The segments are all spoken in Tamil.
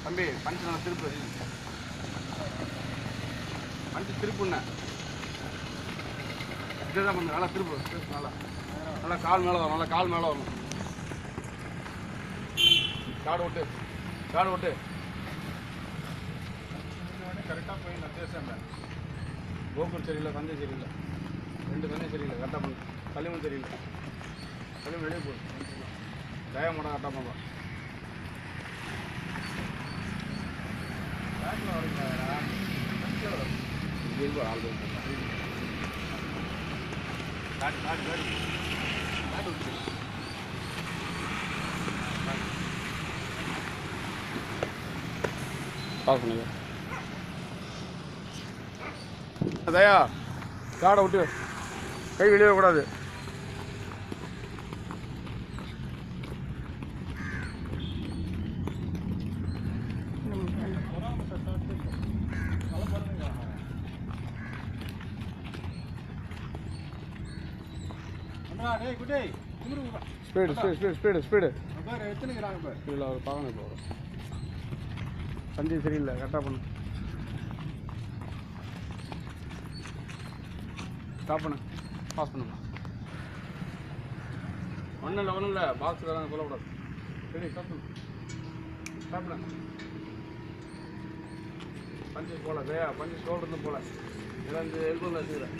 தம்பி பஞ்சு நல்லா திருப்பு. பஞ்சு திருப்புண்ண இதுதான் கொஞ்சம் நல்லா திருப்பு. நல்லா நல்லா கால் மேலே வரும். நல்லா கால் மேலே வரணும். காடு விட்டு கரெக்டாக போய் நான் பேசுகிறேன். கோகுல் சரியில்லை, தந்தை சரியில்லை, 2 தந்தை சரியில்லை. கரெக்டாக பண்ணு. களிமண் சரியில்லை. களிமண் வெளியே போகுது. தயா மாட்டா கரெக்டாக பண்ணுறோம். பேக்கில் வரீங்களா? இங்கே ஆள் காட்டு விட்டு பாஸ் பண்ணுங்க. தயா காடை விட்டு கை வெளியே கூடாது. ஸ்பீடு இல்லை அவர் பார்க்கணும். இப்போ சந்தி சரியில்லை. கரெக்டாக பண்ணு. ஸ்டாப் பண்ணு. பாஸ் பண்ணுங்க. ஒன்றும் இல்லை பாக்ஸில் தான் சொல்லக்கூடாது. சரி ஸ்டாப் பண்ணு. பஞ்சு போகல தயா. பஞ்சு ஷோல்டர்ந்து போகல. இதெல்லாம் இந்த எல்போவில் வச்சுக்கிறேன்.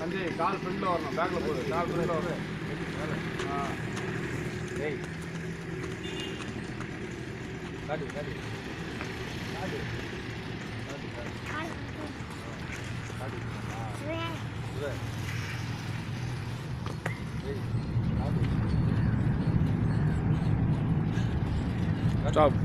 பஞ்சு கால் ஃப்ரெண்டில் வரணும். பேக்கில் போகுது. கால் ஃப்ரெண்டில் வரணும். டேய் காடி ஸ்டாப்.